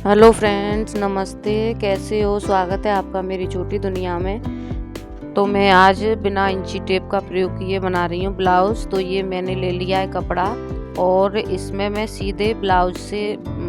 Hello friends, नमस्ते। कैसे हो? स्वागत है आपका मेरी छोटी दुनिया में। तो मैं आज बिना इंची टेप का प्रयोग किए बना रही हूँ ब्लाउज़। तो ये मैंने ले लिया है कपड़ा और इसमें मैं सीधे ब्लाउज़ से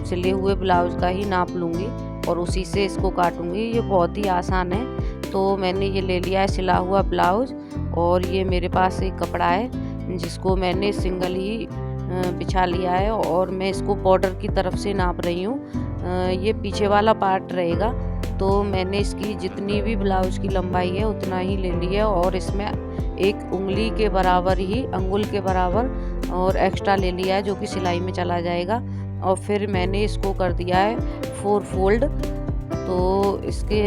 सिले हुए ब्लाउज़ का ही नाप लूँगी और उसी से इसको काटूँगी। ये बहुत ही आसान है। तो मैंने ये ले लिया है सिला हुआ ब्लाउज़ और ये मेरे पास एक कपड़ा है जिसको मैंने सिंगल ही बिछा लिया है और मैं इसको बॉर्डर की तरफ से नाप रही हूँ। ये पीछे वाला पार्ट रहेगा। तो मैंने इसकी जितनी भी ब्लाउज की लंबाई है उतना ही ले लिया और इसमें एक उंगली के बराबर ही, अंगुल के बराबर और एक्स्ट्रा ले लिया है जो कि सिलाई में चला जाएगा। और फिर मैंने इसको कर दिया है 4 फोल्ड। तो इसके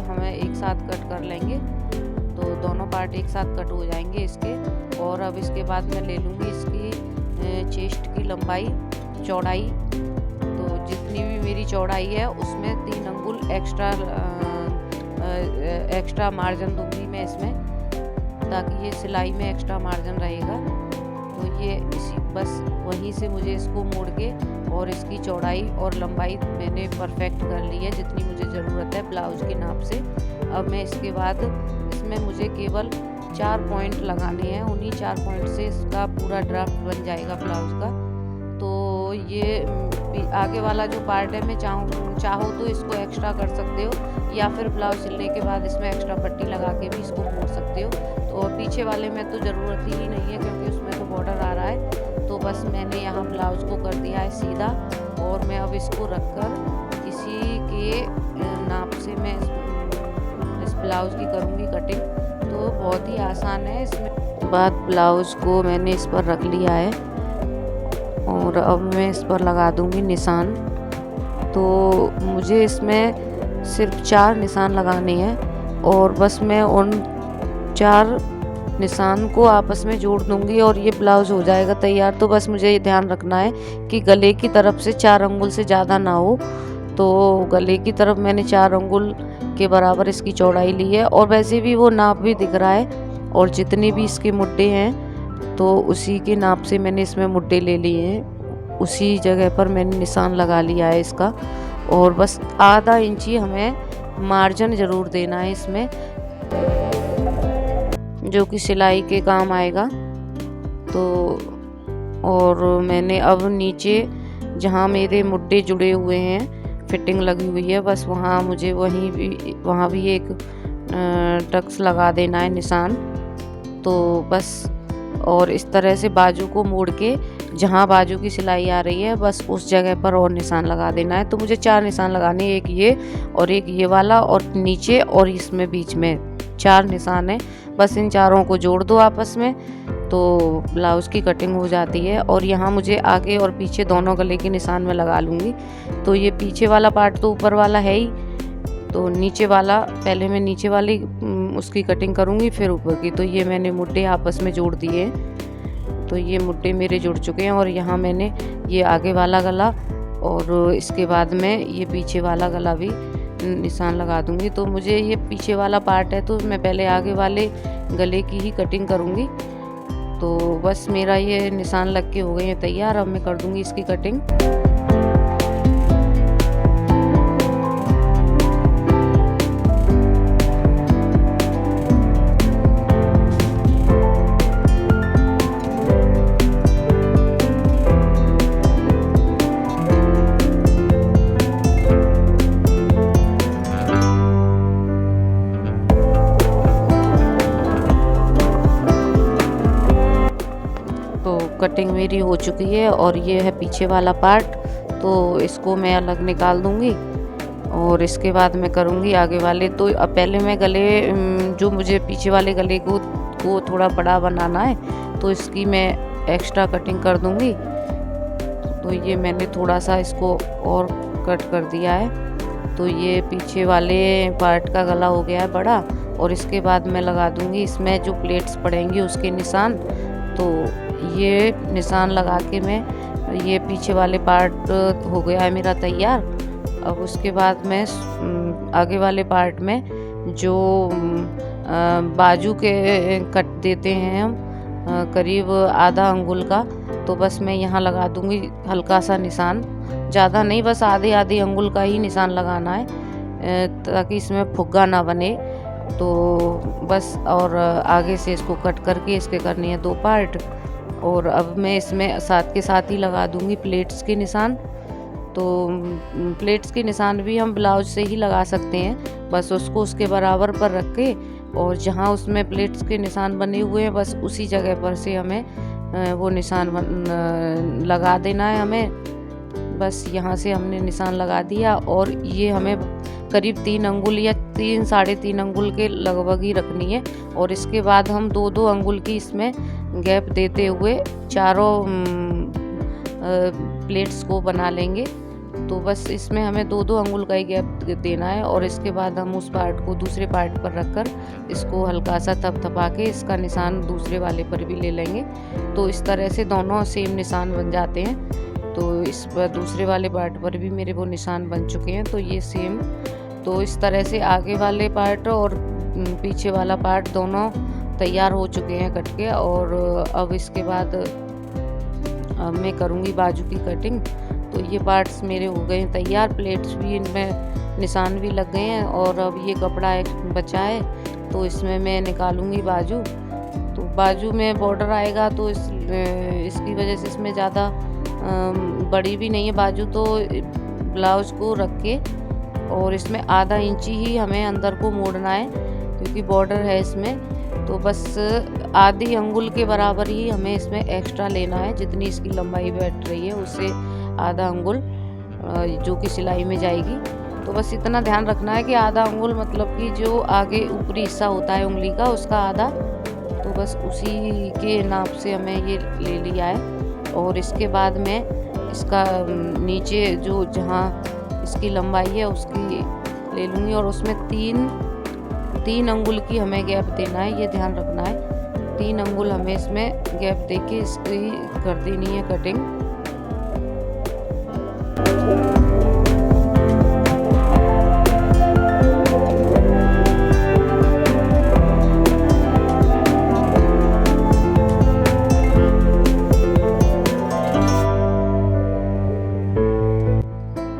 हमें एक साथ कट कर लेंगे, तो दोनों पार्ट एक साथ कट हो जाएंगे इसके। और अब इसके बाद मैं ले लूँगी इसकी चेस्ट की लंबाई, चौड़ाई। तो जितनी भी मेरी चौड़ाई है उसमें 3 अंगुल एक्स्ट्रा मार्जिन दूंगी मैं इसमें, ताकि ये सिलाई में एक्स्ट्रा मार्जिन रहेगा। तो ये बस वहीं से मुझे इसको मोड़ के और इसकी चौड़ाई और लंबाई मैंने परफेक्ट कर ली है जितनी मुझे ज़रूरत है ब्लाउज़ के नाप से। अब मैं इसके बाद इसमें मुझे केवल 4 पॉइंट लगाने हैं। उन्हीं 4 पॉइंट से इसका पूरा ड्राफ्ट बन जाएगा ब्लाउज़ का। तो ये आगे वाला जो पार्ट है, मैं चाहो तो इसको एक्स्ट्रा कर सकते हो या फिर ब्लाउज सिलने के बाद इसमें एक्स्ट्रा पट्टी लगा के भी इसको मोड़ सकते हो। तो पीछे वाले में तो ज़रूरत ही नहीं है क्योंकि उसमें तो बॉर्डर आ रहा है। तो बस मैंने यहाँ ब्लाउज को कर दिया है सीधा और मैं अब इसको रखकर इसी के नाप से मैं इस ब्लाउज की करूँगी कटिंग। तो बहुत ही आसान है। इसमें बाद ब्लाउज को मैंने इस पर रख लिया है और अब मैं इस पर लगा दूंगी निशान। तो मुझे इसमें सिर्फ 4 निशान लगाने हैं और बस मैं उन 4 निशान को आपस में जोड़ दूंगी और ये ब्लाउज़ हो जाएगा तैयार। तो बस मुझे ये ध्यान रखना है कि गले की तरफ से 4 अंगुल से ज़्यादा ना हो। तो गले की तरफ मैंने 4 अंगुल के बराबर इसकी चौड़ाई ली है और वैसे भी वो नाप भी दिख रहा है। और जितने भी इसके मुड्डे हैं तो उसी के नाप से मैंने इसमें मुड्डे ले लिए हैं, उसी जगह पर मैंने निशान लगा लिया है इसका। और बस आधा इंची हमें मार्जिन ज़रूर देना है इसमें, जो कि सिलाई के काम आएगा। तो और मैंने अब नीचे जहाँ मेरे मुड्डे जुड़े हुए हैं, फिटिंग लगी हुई है, बस वहाँ मुझे वहाँ भी एक टक्स लगा देना है निशान। तो बस और इस तरह से बाजू को मोड़ के जहाँ बाजू की सिलाई आ रही है बस उस जगह पर और निशान लगा देना है। तो मुझे 4 निशान लगाने हैं, एक ये और एक ये वाला और नीचे और इसमें बीच में 4 निशान है। बस इन चारों को जोड़ दो आपस में तो ब्लाउज़ की कटिंग हो जाती है। और यहाँ मुझे आगे और पीछे दोनों गले के निशान में लगा लूँगी। तो ये पीछे वाला पार्ट तो ऊपर वाला है ही, तो नीचे वाला पहले मैं नीचे वाली उसकी कटिंग करूँगी फिर ऊपर की। तो ये मैंने मुड्डे आपस में जोड़ दिए। तो ये मुड्डे मेरे जुड़ चुके हैं और यहाँ मैंने ये आगे वाला गला और इसके बाद में ये पीछे वाला गला भी निशान लगा दूँगी। तो मुझे ये पीछे वाला पार्ट है तो मैं पहले आगे वाले गले की ही कटिंग करूँगी। तो बस मेरा ये निशान लग के हो गए हैं तैयार। अब मैं कर दूँगी इसकी कटिंग। कटिंग मेरी हो चुकी है और ये है पीछे वाला पार्ट। तो इसको मैं अलग निकाल दूंगी और इसके बाद मैं करूंगी आगे वाले। तो अब पहले मैं गले जो मुझे पीछे वाले गले को थोड़ा बड़ा बनाना है तो इसकी मैं एक्स्ट्रा कटिंग कर दूंगी। तो ये मैंने थोड़ा सा इसको और कट कर दिया है। तो ये पीछे वाले पार्ट का गला हो गया है बड़ा और इसके बाद मैं लगा दूंगी इसमें जो प्लेट्स पड़ेंगी उसके निशान। तो ये निशान लगा के मैं ये पीछे वाले पार्ट हो गया है मेरा तैयार। अब उसके बाद मैं आगे वाले पार्ट में जो बाजू के कट देते हैं हम करीब आधा अंगुल का, तो बस मैं यहाँ लगा दूँगी हल्का सा निशान ज़्यादा नहीं, बस आधे आधे अंगुल का ही निशान लगाना है ताकि इसमें फुग्गा ना बने। तो बस और आगे से इसको कट करके इसके करनी है 2 पार्ट। और अब मैं इसमें साथ के साथ ही लगा दूंगी प्लेट्स के निशान। तो प्लेट्स के निशान भी हम ब्लाउज से ही लगा सकते हैं, बस उसको उसके बराबर पर रख के और जहाँ उसमें प्लेट्स के निशान बने हुए हैं बस उसी जगह पर से हमें वो निशान लगा देना है हमें। बस यहाँ से हमने निशान लगा दिया और ये हमें करीब 3 अंगुल या 3 साढ़े 3 अंगुल के लगभग ही रखनी है। और इसके बाद हम 2-2 अंगुल की इसमें गैप देते हुए चारों प्लेट्स को बना लेंगे। तो बस इसमें हमें 2-2 अंगुल का ही गैप देना है और इसके बाद हम उस पार्ट को दूसरे पार्ट पर रखकर इसको हल्का सा थपथपा के इसका निशान दूसरे वाले पर भी ले लेंगे। तो इस तरह से दोनों सेम निशान बन जाते हैं। तो इस पर दूसरे वाले पार्ट पर भी मेरे वो निशान बन चुके हैं। तो ये सेम, तो इस तरह से आगे वाले पार्ट और पीछे वाला पार्ट दोनों तैयार हो चुके हैं कट के। और अब इसके बाद मैं करूँगी बाजू की कटिंग। तो ये पार्ट्स मेरे हो गए हैं तैयार, प्लेट्स भी इनमें निशान भी लग गए हैं और अब ये कपड़ा एक बचा है तो इसमें मैं निकालूंगी बाजू। तो बाजू में बॉर्डर आएगा तो इसकी वजह से इसमें ज़्यादा बड़ी भी नहीं है बाजू। तो ब्लाउज को रख के और इसमें आधा इंची ही हमें अंदर को मोड़ना है क्योंकि बॉर्डर है इसमें। तो बस आधी अंगुल के बराबर ही हमें इसमें एक्स्ट्रा लेना है, जितनी इसकी लंबाई बैठ रही है उससे आधा अंगुल जो कि सिलाई में जाएगी। तो बस इतना ध्यान रखना है कि आधा अंगुल मतलब कि जो आगे ऊपरी हिस्सा होता है उंगली का उसका आधा, तो बस उसी के नाप से हमें ये ले लिया है। और इसके बाद में इसका नीचे जो जहाँ इसकी लंबाई है उसकी ले लूँगी और उसमें तीन अंगुल की हमें गैप देना है, ये ध्यान रखना है। 3 अंगुल हमें इसमें गैप देके इसकी कर देनी है कटिंग।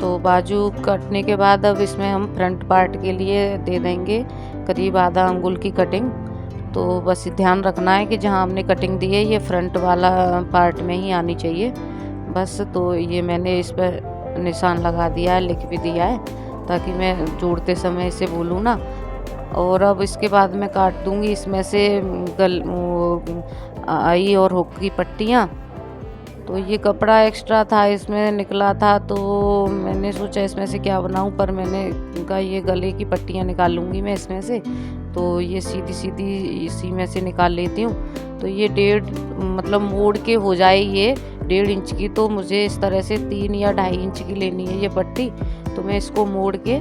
तो बाजू कटने के बाद अब इसमें हम फ्रंट पार्ट के लिए दे देंगे करीब आधा अंगुल की कटिंग। तो बस ध्यान रखना है कि जहाँ हमने कटिंग दी है ये फ्रंट वाला पार्ट में ही आनी चाहिए बस। तो ये मैंने इस पर निशान लगा दिया है, लिख भी दिया है ताकि मैं जोड़ते समय इसे बोलूँ ना। और अब इसके बाद मैं काट दूँगी इसमें से आई और हुक की पट्टियाँ। तो ये कपड़ा एक्स्ट्रा था इसमें निकला था तो मैंने सोचा इसमें से क्या बनाऊं, पर मैंने कहा ये गले की पट्टियां निकाल लूँगी मैं इसमें से। तो ये सीधी सीधी इसी में से निकाल लेती हूँ। तो ये 1.5 मतलब मोड़ के हो जाए ये 1.5 इंच की, तो मुझे इस तरह से 3 या 2.5 इंच की लेनी है ये पट्टी। तो मैं इसको मोड़ के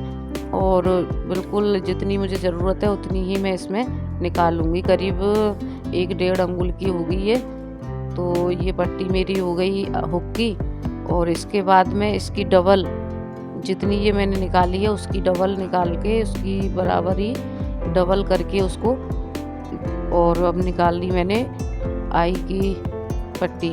और बिल्कुल जितनी मुझे ज़रूरत है उतनी ही मैं इसमें निकाल लूँगी। करीब 1-1.5 अंगुल की होगी ये। तो ये पट्टी मेरी हो गई हुक की। और इसके बाद में इसकी डबल जितनी ये मैंने निकाली है उसकी डबल निकाल के उसकी बराबर ही डबल करके उसको, और अब निकाल ली मैंने आई की पट्टी।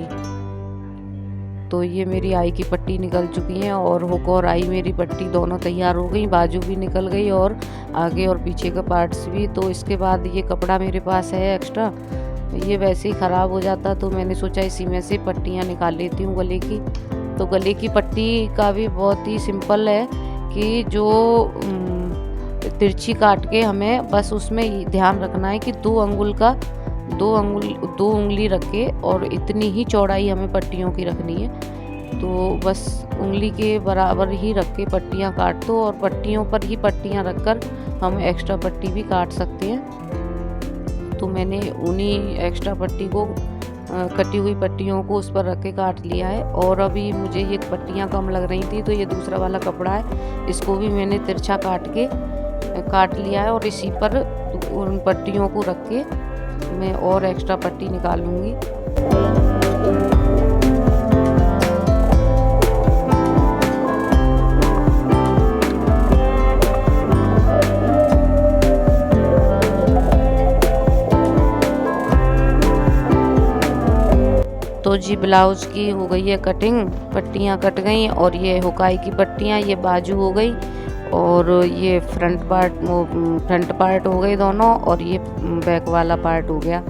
तो ये मेरी आई की पट्टी निकल चुकी है और हुक और आई मेरी पट्टी दोनों तैयार हो गई, बाजू भी निकल गई और आगे और पीछे का पार्ट्स भी। तो इसके बाद ये कपड़ा मेरे पास है एक्स्ट्रा, ये वैसे ही ख़राब हो जाता तो मैंने सोचा इसी में से पट्टियाँ निकाल लेती हूँ गले की। तो गले की पट्टी का भी बहुत ही सिंपल है कि जो तिरछी काट के हमें बस उसमें ध्यान रखना है कि 2 उंगली रख के और इतनी ही चौड़ाई हमें पट्टियों की रखनी है। तो बस उंगली के बराबर ही रख के पट्टियाँ काट दो और पट्टियों पर ही पट्टियाँ रखकर हम एक्स्ट्रा पट्टी भी काट सकते हैं। तो मैंने उन्हीं एक्स्ट्रा पट्टी को कटी हुई पट्टियों को उस पर रख के काट लिया है। और अभी मुझे ये पट्टियाँ कम लग रही थी तो ये दूसरा वाला कपड़ा है, इसको भी मैंने तिरछा काट लिया है और इसी पर उन पट्टियों को रख के मैं और एक्स्ट्रा पट्टी निकालूंगी। तो जी ब्लाउज की हो गई है कटिंग, पट्टियाँ कट गई और ये हुकाई की पट्टियाँ, ये बाजू हो गई और ये फ्रंट पार्ट हो गए दोनों और ये बैक वाला पार्ट हो गया।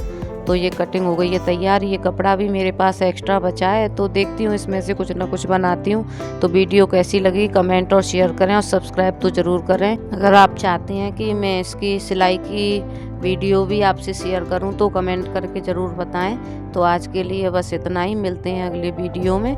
तो ये कटिंग हो गई है तैयार। ये कपड़ा भी मेरे पास एक्स्ट्रा बचा है तो देखती हूँ इसमें से कुछ ना कुछ बनाती हूँ। तो वीडियो कैसी लगी कमेंट और शेयर करें और सब्सक्राइब तो ज़रूर करें। अगर आप चाहते हैं कि मैं इसकी सिलाई की वीडियो भी आपसे शेयर करूं तो कमेंट करके ज़रूर बताएं। तो आज के लिए बस इतना ही, मिलते हैं अगले वीडियो में।